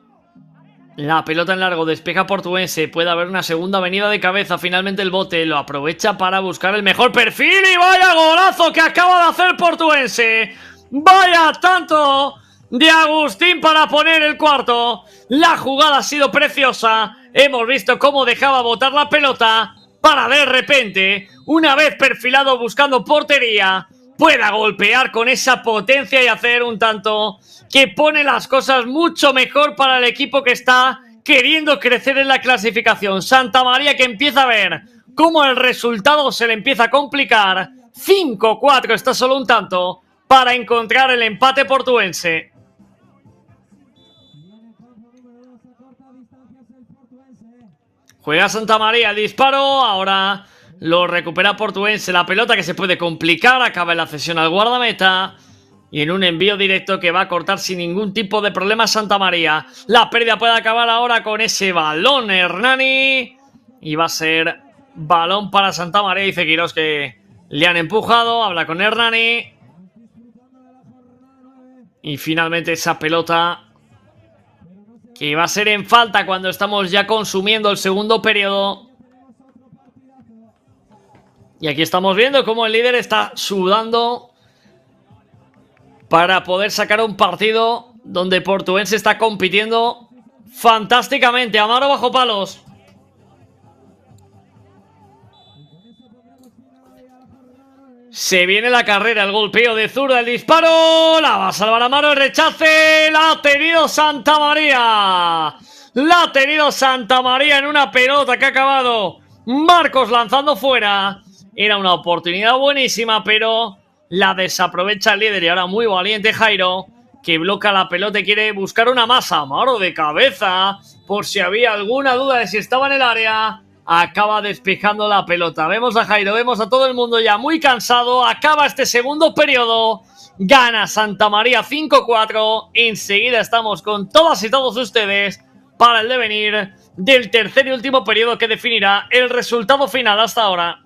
La pelota en largo, despeja Portuense. Puede haber una segunda venida de cabeza. Finalmente el bote lo aprovecha para buscar el mejor perfil. Y vaya golazo que acaba de hacer Portuense. Vaya tanto de Agustín para poner el cuarto. La jugada ha sido preciosa. Hemos visto cómo dejaba botar la pelota para de repente, una vez perfilado buscando portería, pueda golpear con esa potencia y hacer un tanto que pone las cosas mucho mejor para el equipo que está queriendo crecer en la clasificación. Santamaría, que empieza a ver cómo el resultado se le empieza a complicar. 5-4, está solo un tanto para encontrar el empate portuense. Juega Santamaría, el disparo, ahora lo recupera Portuense. La pelota que se puede complicar, acaba en la cesión al guardameta. Y en un envío directo que va a cortar sin ningún tipo de problema Santamaría. La pérdida puede acabar ahora con ese balón Hernani. Y va a ser balón para Santamaría. Dice Quirós que le han empujado, habla con Hernani. Y finalmente esa pelota que va a ser en falta cuando estamos ya consumiendo el segundo periodo. Y aquí estamos viendo cómo el líder está sudando para poder sacar un partido donde Portuense está compitiendo fantásticamente. Amaro bajo palos. Se viene la carrera, el golpeo de zurda, el disparo. La va a salvar Amaro, el rechace. La ha tenido Santamaría. La ha tenido Santamaría en una pelota que ha acabado Marcos lanzando fuera. Era una oportunidad buenísima, pero la desaprovecha el líder. Y ahora muy valiente Jairo, que bloquea la pelota y quiere buscar una masa. Amaro de cabeza, por si había alguna duda de si estaba en el área. Acaba despejando la pelota. Vemos a Jairo, vemos a todo el mundo ya muy cansado. Acaba este segundo periodo. Gana Santamaría 5-4. Enseguida estamos con todas y todos ustedes para el devenir del tercer y último periodo que definirá el resultado final hasta ahora.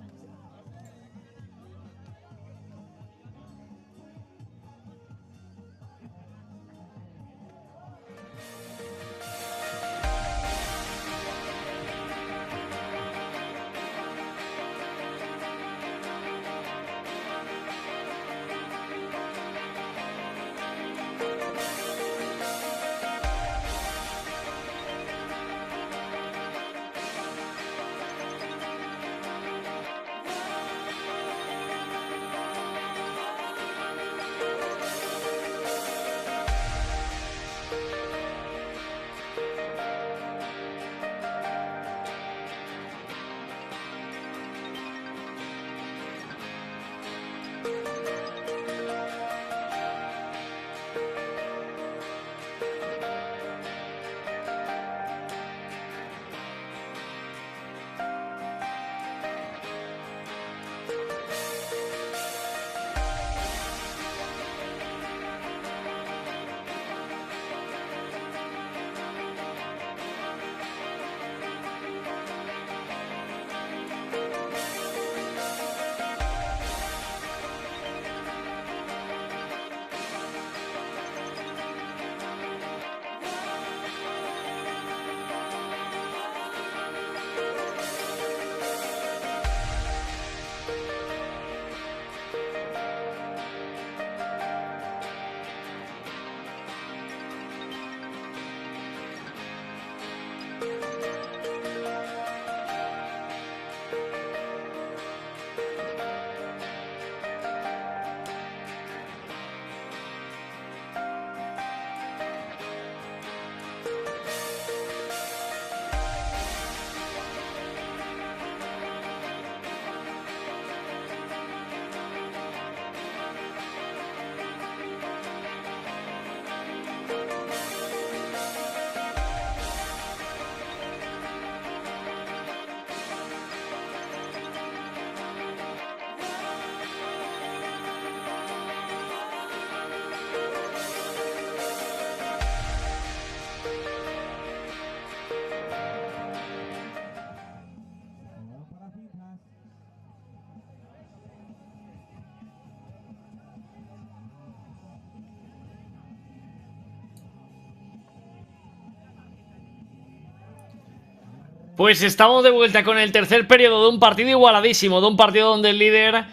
Pues estamos de vuelta con el tercer periodo de un partido igualadísimo, de un partido donde el líder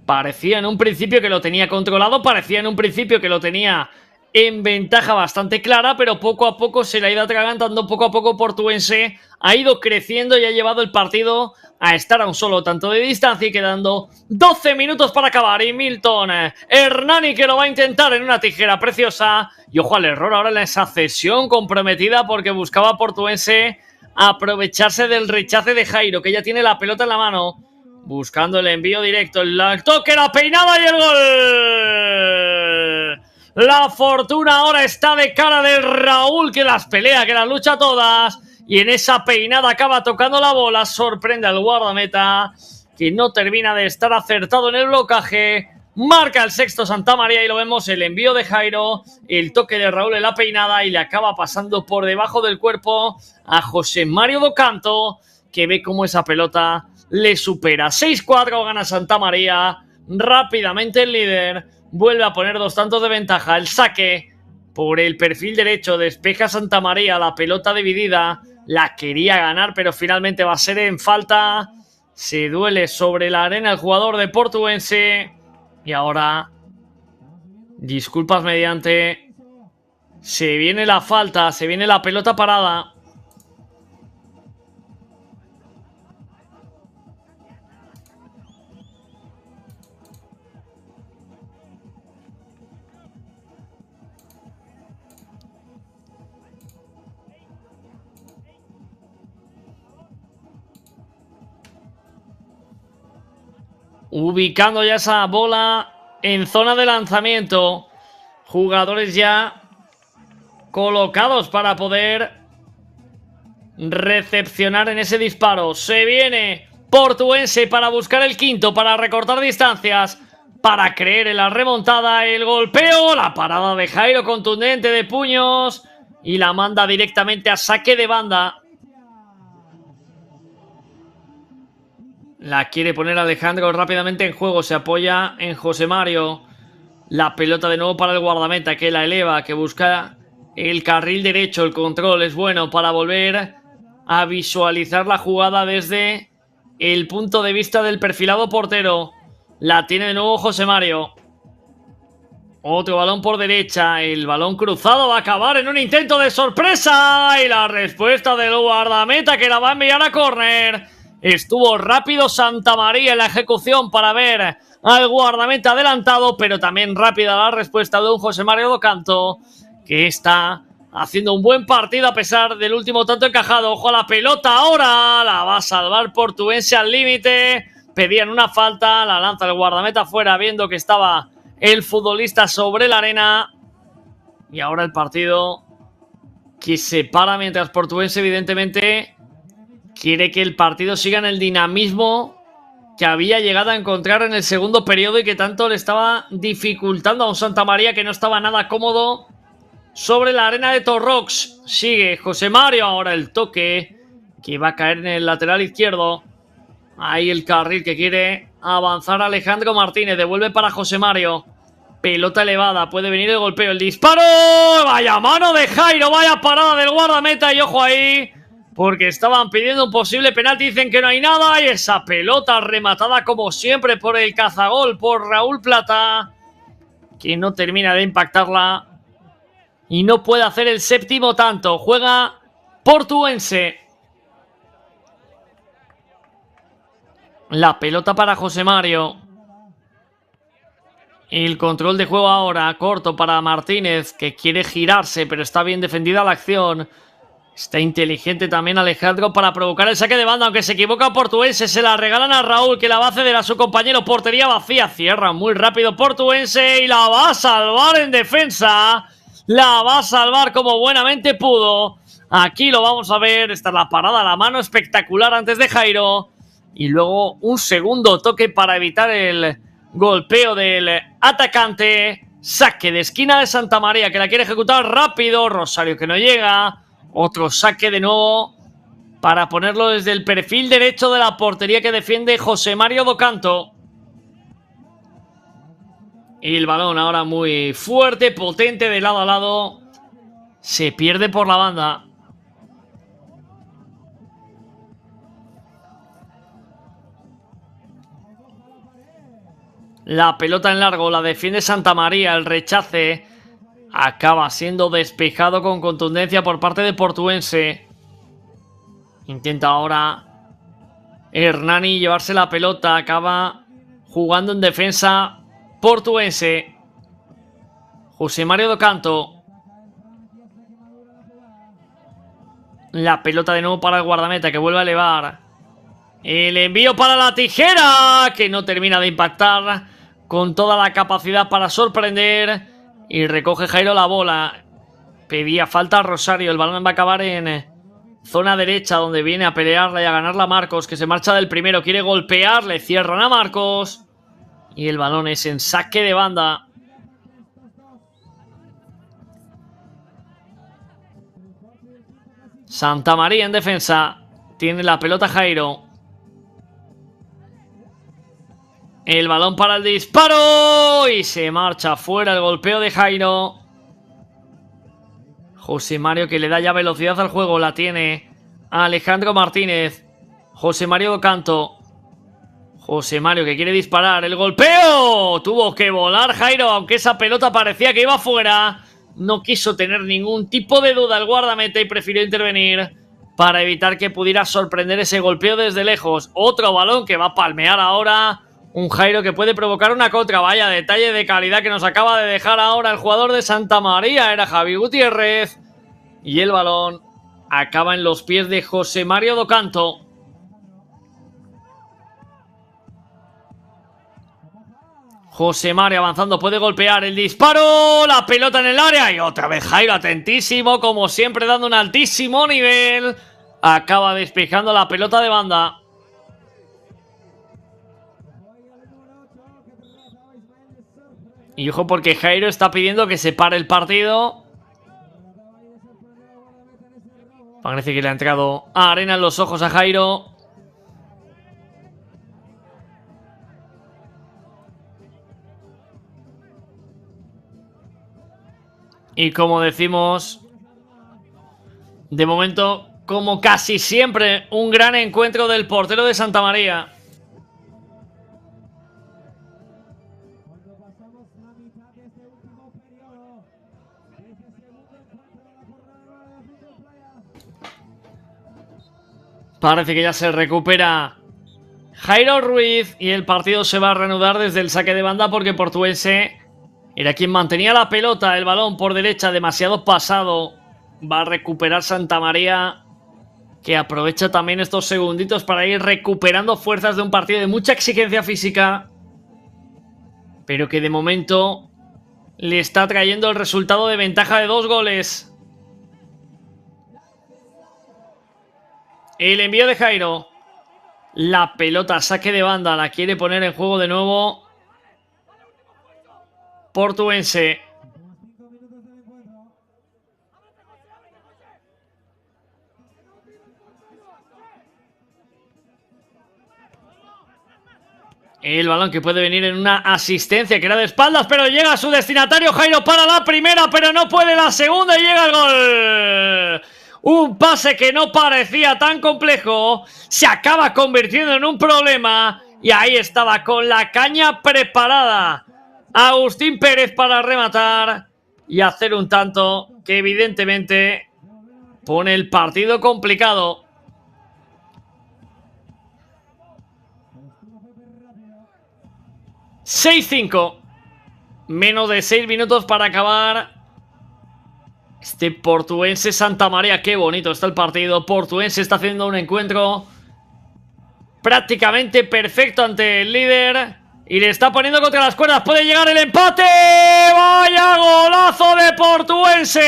Parecía en un principio que lo tenía controlado, parecía en un principio que lo tenía en ventaja bastante clara, pero poco a poco se le ha ido atragantando, poco a poco Portuense ha ido creciendo y ha llevado el partido a estar a un solo tanto de distancia y quedando 12 minutos para acabar. Y Milton Hernani que lo va a intentar en una tijera preciosa. Y ojo al error ahora en esa cesión comprometida porque buscaba Portuense aprovecharse del rechace de Jairo, que ya tiene la pelota en la mano. Buscando el envío directo, el toque, la peinada y el gol. La fortuna ahora está de cara de Raúl, que las pelea, que las lucha todas. Y en esa peinada acaba tocando la bola. Sorprende al guardameta, que no termina de estar acertado en el blocaje. Marca el sexto Santamaría y lo vemos, el envío de Jairo, el toque de Raúl en la peinada y le acaba pasando por debajo del cuerpo a José Mario Docanto, que ve cómo esa pelota le supera. 6-4 gana Santamaría. Rápidamente el líder vuelve a poner 2 tantos de ventaja. El saque por el perfil derecho despeja Santamaría, la pelota dividida. La quería ganar, pero finalmente va a ser en falta. Se duele sobre la arena el jugador de Portuense. Y ahora, disculpas mediante, se viene la falta, se viene la pelota parada. Ubicando ya esa bola en zona de lanzamiento. Jugadores ya colocados para poder recepcionar en ese disparo. Se viene Portuense para buscar el quinto, para recortar distancias, para creer en la remontada. El golpeo, la parada de Jairo contundente de puños y la manda directamente a saque de banda. La quiere poner Alejandro rápidamente en juego. Se apoya en José Mario. La pelota de nuevo para el guardameta, que la eleva, que busca el carril derecho. El control es bueno para volver a visualizar la jugada desde el punto de vista del perfilado portero. La tiene de nuevo José Mario. Otro balón por derecha. El balón cruzado va a acabar en un intento de sorpresa. Y la respuesta del guardameta, que la va a enviar a córner. Estuvo rápido Santamaría en la ejecución para ver al guardameta adelantado, pero también rápida la respuesta de un José Mario Docanto, que está haciendo un buen partido a pesar del último tanto encajado. Ojo a la pelota ahora, la va a salvar Portuense al límite. Pedían una falta, la lanza el guardameta fuera viendo que estaba el futbolista sobre la arena. Y ahora el partido que se para mientras Portuense evidentemente quiere que el partido siga en el dinamismo que había llegado a encontrar en el segundo periodo y que tanto le estaba dificultando a un Santamaría que no estaba nada cómodo sobre la arena de Torrox. Sigue José Mario, ahora el toque que va a caer en el lateral izquierdo. Ahí el carril que quiere avanzar Alejandro Martínez, devuelve para José Mario. Pelota elevada, puede venir el golpeo, el disparo. Vaya mano de Jairo, vaya parada del guardameta y ojo ahí, porque estaban pidiendo un posible penalti, dicen que no hay nada. Y esa pelota rematada como siempre por el cazagol, por Raúl Plata, que no termina de impactarla y no puede hacer el séptimo tanto. Juega Portuense. La pelota para José Mario. El control de juego ahora, corto para Martínez, que quiere girarse, pero está bien defendida la acción. Está inteligente también Alejandro para provocar el saque de banda, aunque se equivoca Portuense. Se la regalan a Raúl, que la va a ceder a su compañero. Portería vacía, cierra muy rápido Portuense y la va a salvar en defensa. La va a salvar como buenamente pudo. Aquí lo vamos a ver, esta es la parada, la mano espectacular antes de Jairo. Y luego un segundo toque para evitar el golpeo del atacante. Saque de esquina de Santamaría, que la quiere ejecutar rápido. Rosario que no llega. Otro saque de nuevo para ponerlo desde el perfil derecho de la portería que defiende José Mario Docanto. Y el balón ahora muy fuerte, potente de lado a lado. Se pierde por la banda. La pelota en largo, la defiende Santa María, el rechace acaba siendo despejado con contundencia por parte de Portuense. Intenta ahora Hernani llevarse la pelota, acaba jugando en defensa Portuense. José Mario Docanto. La pelota de nuevo para el guardameta, que vuelve a elevar. El envío para la tijera, que no termina de impactar con toda la capacidad para sorprender. Y recoge Jairo la bola. Pedía falta a Rosario. El balón va a acabar en zona derecha, donde viene a pelearla y a ganarla Marcos, que se marcha del primero. Quiere golpear, le cierran a Marcos. Y el balón es en saque de banda. Santa María en defensa. Tiene la pelota Jairo. El balón para el disparo. Y se marcha fuera el golpeo de Jairo. José Mario, que le da ya velocidad al juego. La tiene Alejandro Martínez. José Mario Docanto. José Mario, que quiere disparar. ¡El golpeo! Tuvo que volar Jairo, aunque esa pelota parecía que iba fuera. No quiso tener ningún tipo de duda el guardameta y prefirió intervenir para evitar que pudiera sorprender ese golpeo desde lejos. Otro balón que va a palmear ahora. Un Jairo que puede provocar una contra. Vaya detalle de calidad que nos acaba de dejar ahora el jugador de Santa María. Era Javi Gutiérrez. Y el balón acaba en los pies de José Mario Docanto. José Mario avanzando, puede golpear el disparo, la pelota en el área y otra vez Jairo atentísimo, como siempre dando un altísimo nivel. Acaba despejando la pelota de banda. Y ojo porque Jairo está pidiendo que se pare el partido. Parece que le ha entrado arena en los ojos a Jairo. Y como decimos, de momento, como casi siempre, un gran encuentro del portero de Santa María. Parece que ya se recupera Jairo Ruiz y el partido se va a reanudar desde el saque de banda porque Portuense era quien mantenía la pelota, el balón por derecha demasiado pasado. Va a recuperar Santa María, que aprovecha también estos segunditos para ir recuperando fuerzas de un partido de mucha exigencia física, pero que de momento le está trayendo el resultado de ventaja de 2 goles. El envío de Jairo. La pelota, saque de banda, la quiere poner en juego de nuevo Portuense. El balón que puede venir en una asistencia que era de espaldas, pero llega a su destinatario. Jairo para la primera, pero no puede la segunda y llega el gol. Un pase que no parecía tan complejo se acaba convirtiendo en un problema. Y ahí estaba con la caña preparada Agustín Pérez para rematar y hacer un tanto que evidentemente pone el partido complicado. ...6-5... Menos de 6 minutos para acabar este Portuense Santa María. Qué bonito está el partido. Portuense está haciendo un encuentro prácticamente perfecto ante el líder y le está poniendo contra las cuerdas. Puede llegar el empate. ¡Vaya golazo de Portuense!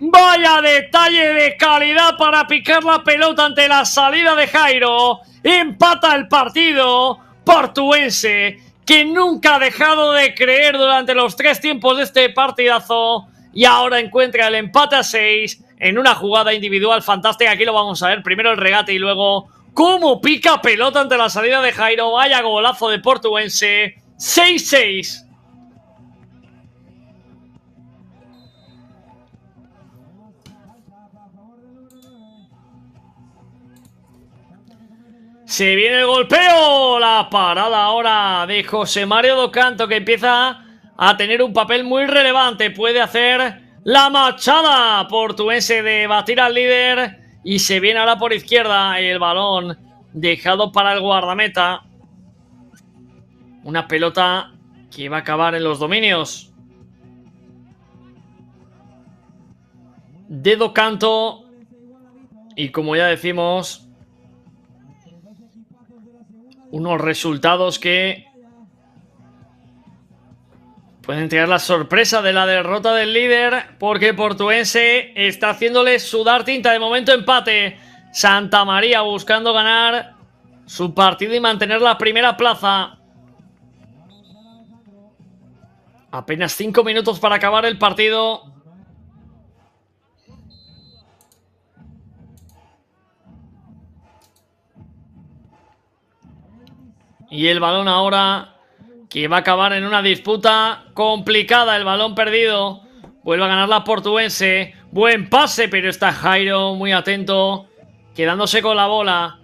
¡Vaya detalle de calidad para picar la pelota ante la salida de Jairo! Empata el partido Portuense, que nunca ha dejado de creer durante los 3 tiempos de este partidazo, y ahora encuentra el empate a 6 en una jugada individual fantástica. Aquí lo vamos a ver, primero el regate y luego cómo pica pelota ante la salida de Jairo. Vaya golazo de Portuense. 6-6. Se viene el golpeo. La parada ahora de José Mario Docanto, que empieza a tener un papel muy relevante. Puede hacer la machada portuense de batir al líder. Y se viene ahora por izquierda el balón dejado para el guardameta. Una pelota que va a acabar en los dominios de Docanto. Y como ya decimos, unos resultados que pueden traer la sorpresa de la derrota del líder, porque el portuense está haciéndole sudar tinta. De momento empate. Santa María buscando ganar su partido y mantener la primera plaza. Apenas 5 minutos para acabar el partido. Y el balón ahora, que va a acabar en una disputa complicada. El balón perdido. Vuelve a ganar la portuense. Buen pase, pero está Jairo muy atento, quedándose con la bola.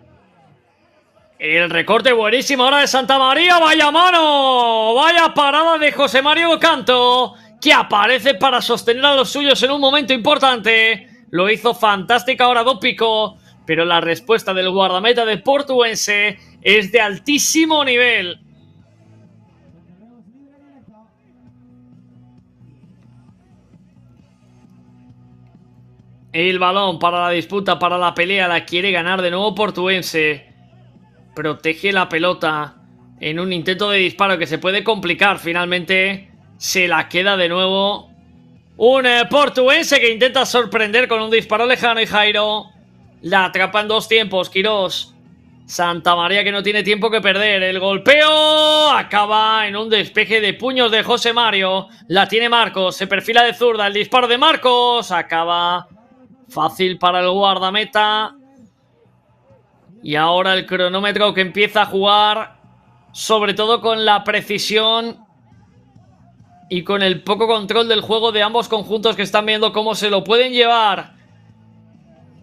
El recorte buenísimo ahora de Santa María. ¡Vaya mano! ¡Vaya parada de José Mario Docanto! Que aparece para sostener a los suyos en un momento importante. Lo hizo fantástica ahora Dópico. Pero la respuesta del guardameta de portuense es de altísimo nivel. El balón para la disputa, para la pelea. La quiere ganar de nuevo portuense. Protege la pelota en un intento de disparo que se puede complicar. Finalmente se la queda de nuevo un portuense que intenta sorprender con un disparo lejano. Y Jairo la atrapa en dos tiempos. Quirós. Santa María, que no tiene tiempo que perder. El golpeo acaba en un despeje de puños de José Mario. La tiene Marcos. Se perfila de zurda. El disparo de Marcos acaba fácil para el guardameta. Y ahora el cronómetro que empieza a jugar, sobre todo con la precisión y con el poco control del juego de ambos conjuntos, que están viendo cómo se lo pueden llevar.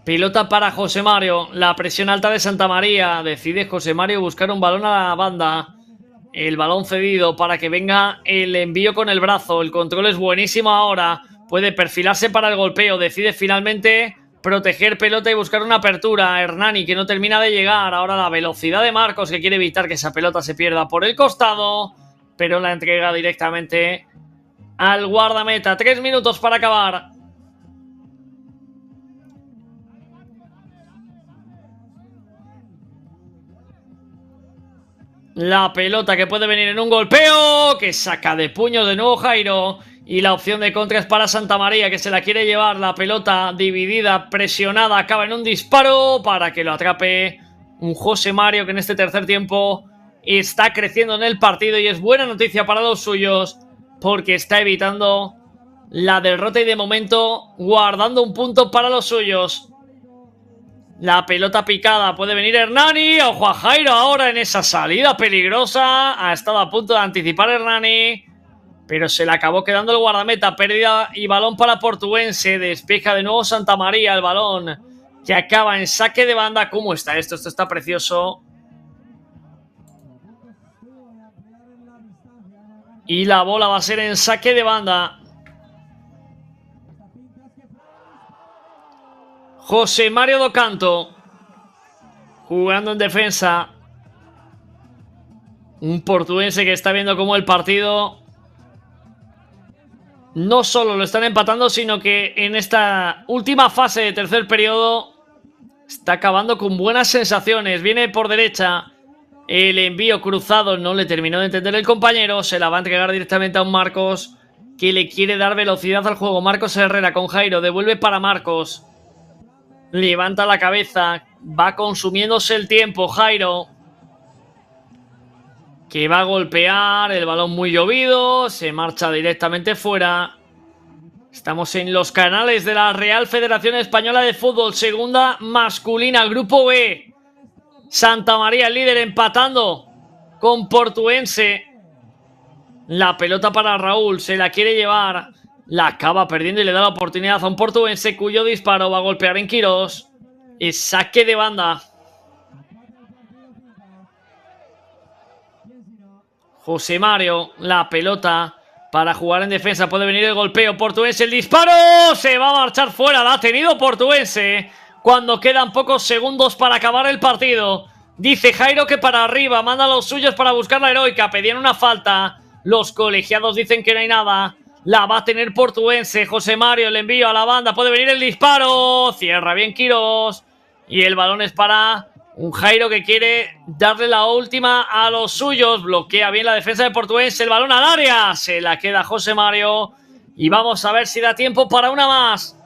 Pelota para José Mario. La presión alta de Santa María. Decide José Mario buscar un balón a la banda. El balón cedido para que venga el envío con el brazo. El control es buenísimo ahora. Puede perfilarse para el golpeo. Decide finalmente proteger pelota y buscar una apertura. Hernani, que no termina de llegar. Ahora la velocidad de Marcos, que quiere evitar que esa pelota se pierda por el costado, pero la entrega directamente al guardameta. 3 minutos para acabar. La pelota que puede venir en un golpeo, que saca de puños de nuevo Jairo. Y la opción de contra es para Santa María, que se la quiere llevar. La pelota dividida, presionada, acaba en un disparo para que lo atrape un José Mario, que en este tercer tiempo está creciendo en el partido. Y es buena noticia para los suyos, porque está evitando la derrota y de momento guardando un punto para los suyos. La pelota picada, puede venir Hernani. Ojo a Jairo ahora en esa salida peligrosa. Ha estado a punto de anticipar Hernani, pero se le acabó quedando el guardameta. Pérdida y balón para portuense. Despeja de nuevo Santa María el balón, que acaba en saque de banda. ¿Cómo está esto? Esto está precioso. Y la bola va a ser en saque de banda. José Mario Docanto jugando en defensa. Un portuense que está viendo cómo el partido no solo lo están empatando, sino que en esta última fase de tercer periodo está acabando con buenas sensaciones. Viene por derecha. El envío cruzado no le terminó de entender el compañero. Se la va a entregar directamente a un Marcos, que le quiere dar velocidad al juego. Marcos Herrera con Jairo. Devuelve para Marcos. Levanta la cabeza. Va consumiéndose el tiempo Jairo, que va a golpear. El balón muy llovido. Se marcha directamente fuera. Estamos en los canales de la Real Federación Española de Fútbol. Segunda masculina, Grupo B. Santa María, el líder, empatando con portuense. La pelota para Raúl. Se la quiere llevar. La acaba perdiendo y le da la oportunidad a un portuense, cuyo disparo va a golpear en Quirós. Es saque de banda. José Mario, la pelota para jugar en defensa. Puede venir el golpeo portuense, el disparo. Se va a marchar fuera, la ha tenido portuense cuando quedan pocos segundos para acabar el partido. Dice Jairo que para arriba, manda a los suyos para buscar la heroica. Pedían una falta. Los colegiados dicen que no hay nada. La va a tener portuense. José Mario, el envío a la banda. Puede venir el disparo. Cierra bien Quirós. Y el balón es para un Jairo que quiere darle la última a los suyos. Bloquea bien la defensa de portuense. El balón al área. Se la queda José Mario. Y vamos a ver si da tiempo para una más.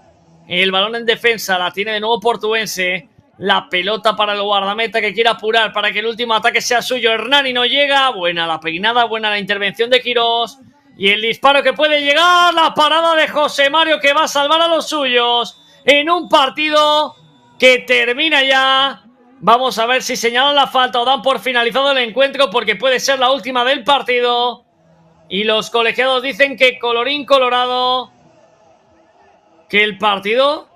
El balón en defensa. La tiene de nuevo portuense. La pelota para el guardameta que quiere apurar para que el último ataque sea suyo. Hernani no llega. Buena la peinada, buena la intervención de Quirós. Y el disparo que puede llegar. La parada de José Mario que va a salvar a los suyos. En un partido que termina ya. Vamos a ver si señalan la falta o dan por finalizado el encuentro porque puede ser la última del partido. Y los colegiados dicen que colorín colorado. Que el partido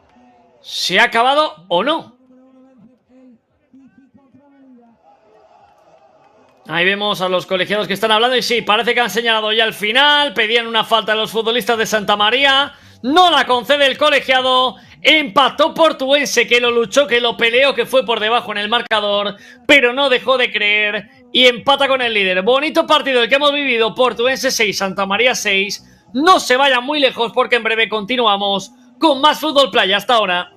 se ha acabado o no. Ahí vemos a los colegiados que están hablando y sí, parece que han señalado ya el final. Pedían una falta de los futbolistas de Santa María. No la concede el colegiado. Empató portuense que lo luchó, que lo peleó, que fue por debajo en el marcador, pero no dejó de creer y empata con el líder. Bonito partido el que hemos vivido. Portuense 6, Santa María 6. No se vayan muy lejos porque en breve continuamos con más Fútbol Playa. Hasta ahora.